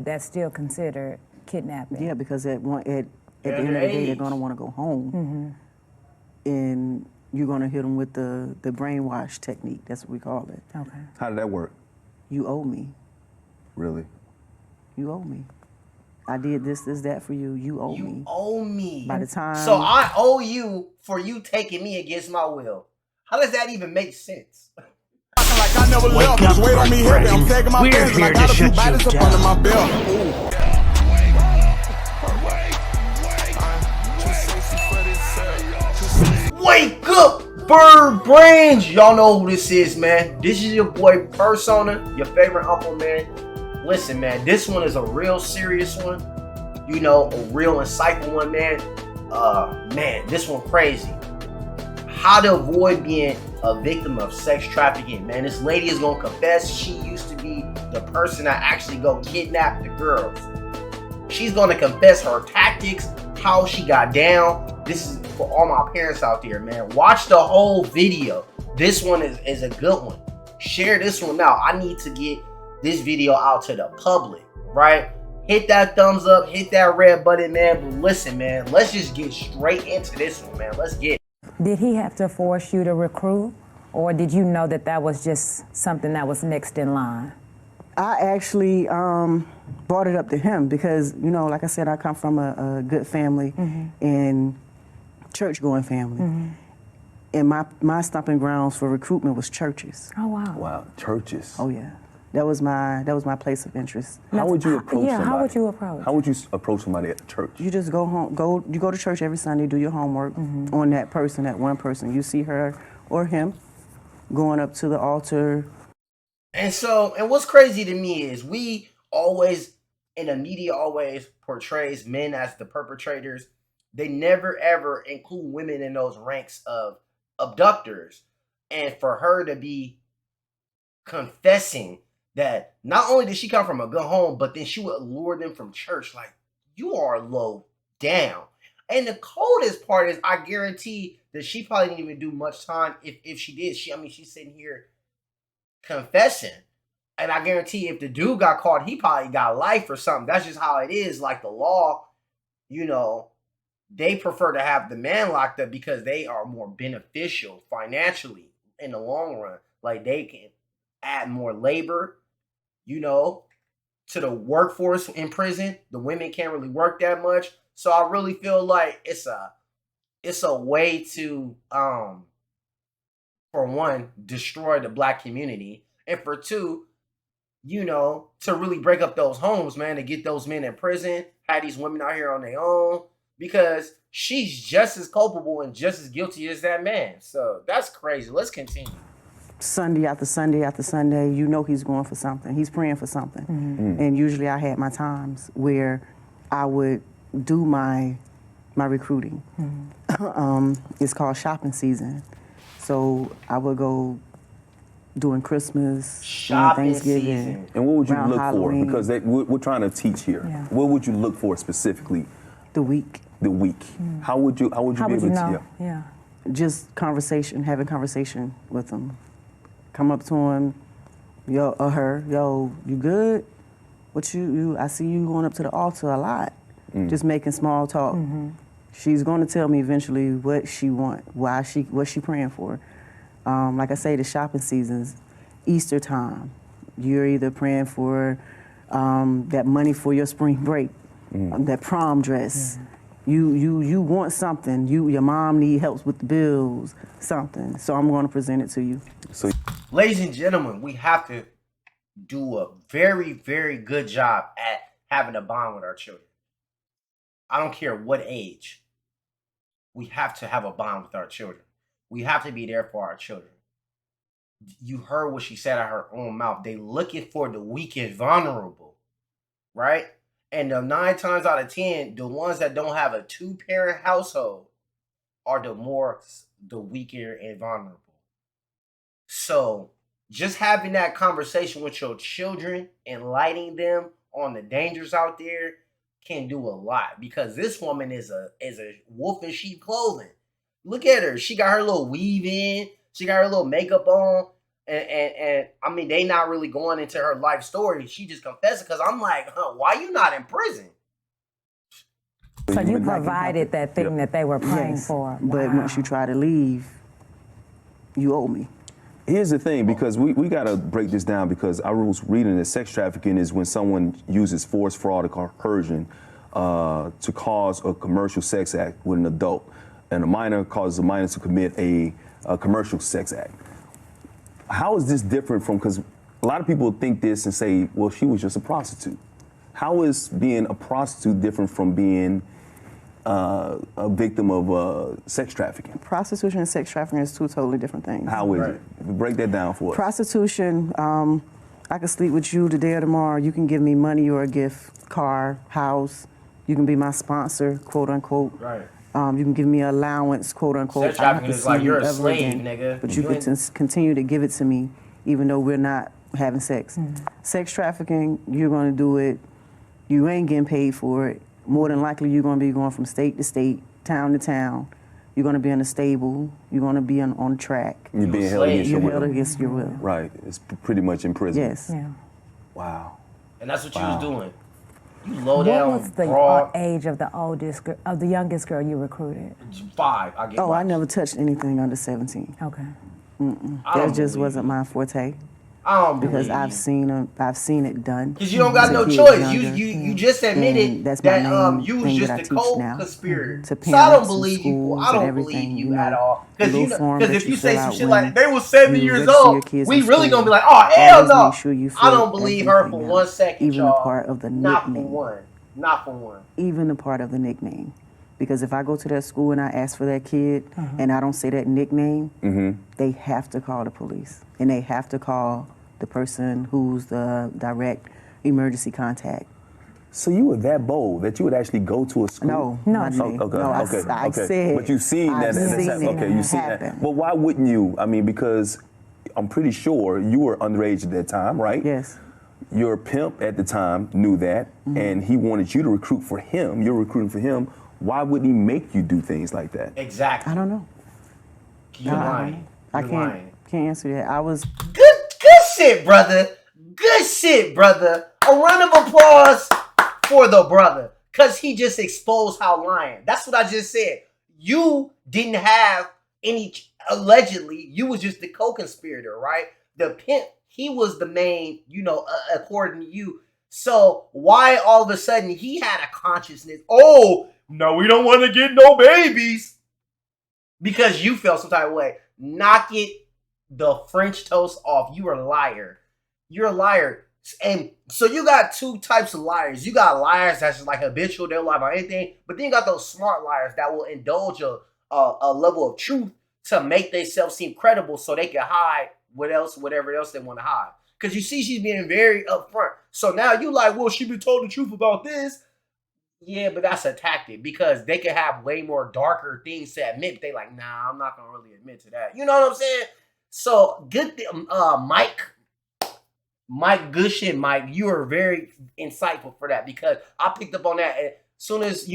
That's still considered kidnapping. Yeah, because at the end of the day, they're going to want to go home. And you're going to hit them with the brainwash technique. That's what we call it. Okay. How did that work? You owe me. Really? You owe me. I did this, that for you. You owe me. You owe me. By the time. So I owe you for you taking me against my will. How does that even make sense? Like I never left, just wait on me heavy. I'm taking my pants and I got a few bodies up under my belt. Wake up, bird brains! Y'all know who this is, man. This is your boy Persona, your favorite uncle, man. Listen, man, this one is a real serious one. You know, a real insightful one, man. Man, this one crazy. How to avoid being a victim of sex trafficking, man. This lady is gonna confess she used to be the person that actually go kidnap the girls. She's gonna confess her tactics, how she got down. This is for all my parents out there, man. Watch the whole video. This one is a good one. Share this one out. I need to get this video out to the public, right? Hit that thumbs up, hit that red button, man. But listen, man, let's just get straight into this one, man. Let's get it. Did he have to force you to recruit, or did you know that that was just something that was next in line? I actually brought it up to him because, you know, like I said, I come from a good family and church-going family. And my stomping grounds for recruitment was churches. Oh, wow. Wow, churches. Oh, yeah. That was my place of interest. How would you approach somebody? How would you approach? How would you approach somebody at church? You just go home, you go to church every Sunday, do your homework on that person, that one person. You see her or him going up to the altar. And what's crazy to me is we always, in the media always portrays men as the perpetrators. They never ever include women in those ranks of abductors. And for her to be confessing that not only did she come from a good home, but then she would lure them from church. Like, you are low down. And the coldest part is, I guarantee that she probably didn't even do much time if she did. She's sitting here confessing. And I guarantee if the dude got caught, he probably got life or something. That's just how it is. Like the law, you know, they prefer to have the man locked up because they are more beneficial financially in the long run. Like they can add more labor, you know, to the workforce in prison. The women can't really work that much. So I really feel like it's a way to, for one, destroy the black community. And for two, you know, to really break up those homes, man, to get those men in prison, have these women out here on their own, because she's just as culpable and just as guilty as that man. So that's crazy. Let's continue. Sunday after Sunday after Sunday, you know he's going for something. He's praying for something. And usually I had my times where I would do my recruiting. It's called shopping season. So I would go during Christmas, Thanksgiving. Season. And what would you look Halloween. for? Because we're trying to teach here. Yeah. What would you look for specifically? The week. The week. How would you be able to know? Yeah. Just conversation, having conversation with them. Come up to him, yo, or her, yo, you good? What I see you going up to the altar a lot. Just making small talk. She's going to tell me eventually what she want, what she praying for. Like I say, the shopping seasons, Easter time, you're either praying for that money for your spring break, that prom dress. You want something. Your mom need help with the bills, something. So I'm going to present it to you. So, Ladies and gentlemen, we have to do a very, very good job at having a bond with our children. I don't care what age. We have to have a bond with our children. We have to be there for our children. You heard what she said out of her own mouth. They looking for the weak and vulnerable, right? And the 9 times out of 10, the ones that don't have a 2-parent household are the weaker and vulnerable. So just having that conversation with your children, enlightening them on the dangers out there, can do a lot. Because this woman is a wolf in sheep clothing. Look at her. She got her little weave in. She got her little makeup on. And I mean, they not really going into her life story. She just confessed because I'm like, why you not in prison? So you provided that thing that they were praying for. But once you try to leave, you owe me. Here's the thing, because we got to break this down, because I was reading that sex trafficking is when someone uses force, fraud, or coercion to cause a commercial sex act with an adult, and a minor causes a minor to commit a commercial sex act. How is this different from, because a lot of people think this and say, well, she was just a prostitute. How is being a prostitute different from being a victim of sex trafficking? Prostitution and sex trafficking is two totally different things. How is it? Break that down for us. Prostitution, I can sleep with you today or tomorrow. You can give me money or a gift, car, house. You can be my sponsor, quote unquote. Right. You can give me an allowance, quote unquote. Sex trafficking is like you're a slave, nigga. But you can continue to give it to me, even though we're not having sex. Sex trafficking, you're going to do it. You ain't getting paid for it. More than likely, you're going to be going from state to state, town to town. You're going to be in a stable. You're going to be on track. You're being held against your You're will. held against your will. Right. It's pretty much in prison. Yes. Yeah. Wow. And that's what you was doing. You low What down, was the broad, age of the youngest girl you recruited? 5. I get Oh, I never touched anything under 17. Okay. That just wasn't my forte. I don't Because believe I've seen it done. Because you don't got As a no kid choice. younger. You just admitted And that's my that main you was thing just that I a teach co-conspirator. To So I parents don't and believe you. schools I and don't everything, believe you you know, at all. the Because little form if that you you say fill some out shit when like they was 7 you years register your old, kids we in really school. gonna be like, oh hell Always no. make sure you I don't fill believe her for everything 1 out. second, Even y'all. the part of the Not for nickname. one. Not for one. Even the part of the nickname. Because if I go to that school and I ask for that kid and I don't say that nickname, they have to call the police. And they have to call the person who's the direct emergency contact. So you were that bold that you would actually go to a school? No, No. I said. But you've seen that. I've seen it Okay, you've seen that. happen. Well, why wouldn't you? I mean, because I'm pretty sure you were underage at that time, right? Yes. Your pimp at the time knew that, and he wanted you to recruit for him. You're recruiting for him. Why wouldn't he make you do things like that? Exactly. I don't know. You're lying. I You're can't lying. answer that. I was. Good shit, brother. Good shit, brother. A round of applause for the brother. Because he just exposed how lying. That's what I just said. You didn't have any, allegedly, you was just the co-conspirator, right? The pimp, he was the main, according to you. So why all of a sudden he had a consciousness? Oh, no, we don't want to get no babies. Because you felt some type of way. Knock it the French toast off. You are a liar. You're a liar. And so you got two types of liars. You got liars that's just like habitual, they'll lie about anything. But then you got those smart liars that will indulge a level of truth to make themselves seem credible so they can hide whatever else they want to hide. Because you see she's being very upfront. So now you like, well, she been told the truth about this. Yeah, but that's a tactic because they could have way more darker things to admit. But they like, nah, I'm not going to really admit to that. You know what I'm saying? So good, Mike, good shit, Mike. You are very insightful for that because I picked up on that. And as soon as,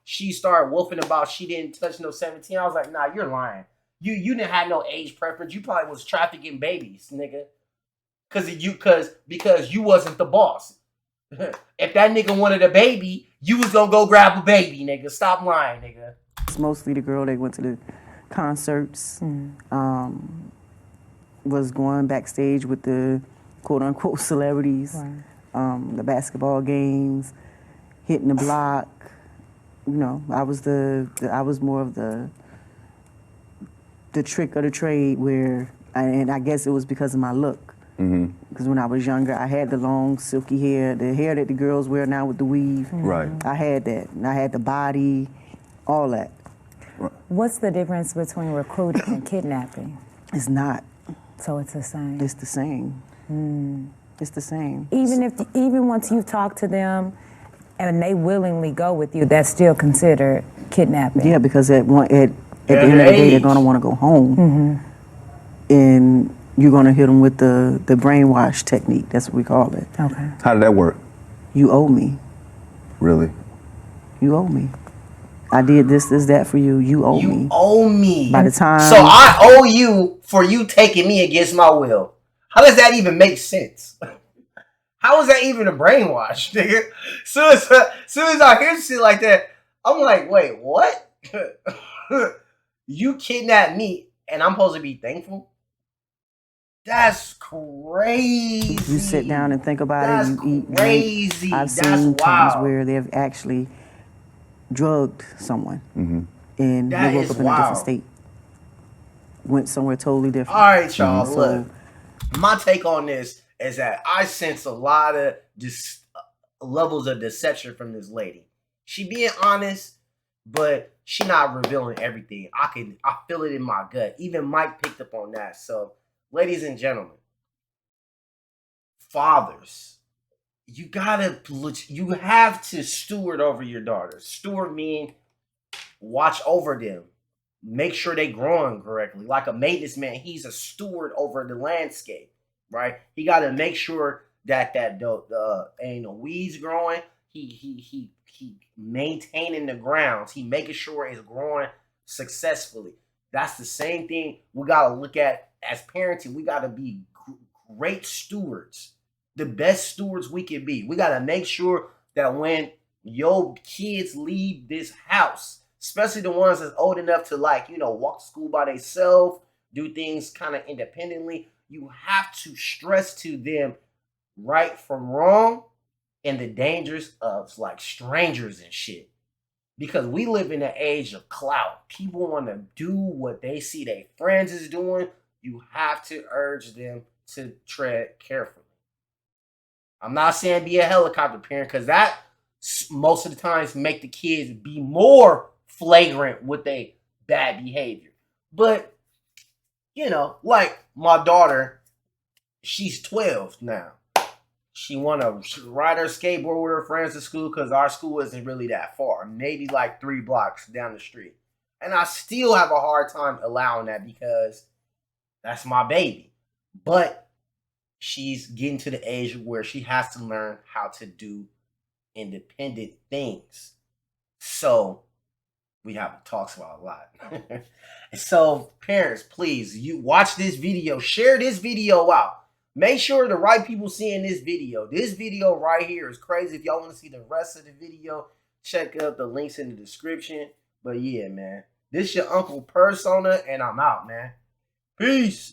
she started wolfing about she didn't touch no 17, I was like, nah, you're lying. You didn't have no age preference. You probably was trafficking babies, nigga. Because you wasn't the boss. If that nigga wanted a baby, you was gonna go grab a baby, nigga. Stop lying, nigga. It's mostly the girl that went to the concerts, was going backstage with the quote-unquote celebrities, the basketball games, hitting the block. I was more of the trick of the trade and I guess it was because of my look. Because when I was younger, I had the long, silky hair, the hair that the girls wear now with the weave. Right. I had that. And I had the body, all that. What's the difference between recruiting and kidnapping? It's not. So it's the same. It's the same. It's the same. Even once you talk to them and they willingly go with you, that's still considered kidnapping. Yeah, because at the end of the day, they're gonna want to go home, and you're gonna hit them with the brainwash technique. That's what we call it. Okay. How did that work? You owe me. Really? You owe me. I did this, that for you. You owe me. You owe me. By the time. So I owe you for you taking me against my will. How does that even make sense? How is that even a brainwash, nigga? Soon as I hear shit like that, I'm like, wait, what? You kidnapped me and I'm supposed to be thankful? That's crazy. You sit down and think about That's it. You eat. crazy. I've That's seen times wild. where they've actually drugged someone and That they woke is up in a wild. different state. Went somewhere totally different. All right, y'all. So- Look, my take on this is that I sense a lot of levels of deception from this lady. She being honest, but she not revealing everything. I feel it in my gut. Even Mike picked up on that. So, ladies and gentlemen, fathers, you have to steward over your daughters. Steward mean watch over them. Make sure they growing correctly. Like a maintenance man, he's a steward over the landscape, right? He got to make sure that ain't no weeds growing. He maintaining the grounds. He making sure it's growing successfully. That's the same thing we got to look at as parenting. We got to be great stewards, the best stewards we can be. We got to make sure that when your kids leave this house, especially the ones that's old enough to walk to school by themselves, do things kind of independently, you have to stress to them right from wrong and the dangers of strangers and shit. Because we live in an age of clout. People want to do what they see their friends is doing. You have to urge them to tread carefully. I'm not saying be a helicopter parent, because that most of the times make the kids be more flagrant with their bad behavior. But, like my daughter, she's 12 now. She want to ride her skateboard with her friends to school because our school isn't really that far. Maybe 3 blocks down the street. And I still have a hard time allowing that because that's my baby. But she's getting to the age where she has to learn how to do independent things. So we have talks about a lot. So parents, please, you watch this video, share this video out. Make sure the right people seeing this video. This video right here is crazy. If y'all want to see the rest of the video, check out the links in the description. But yeah, man, this your Uncle Persona, and I'm out, man. Peace.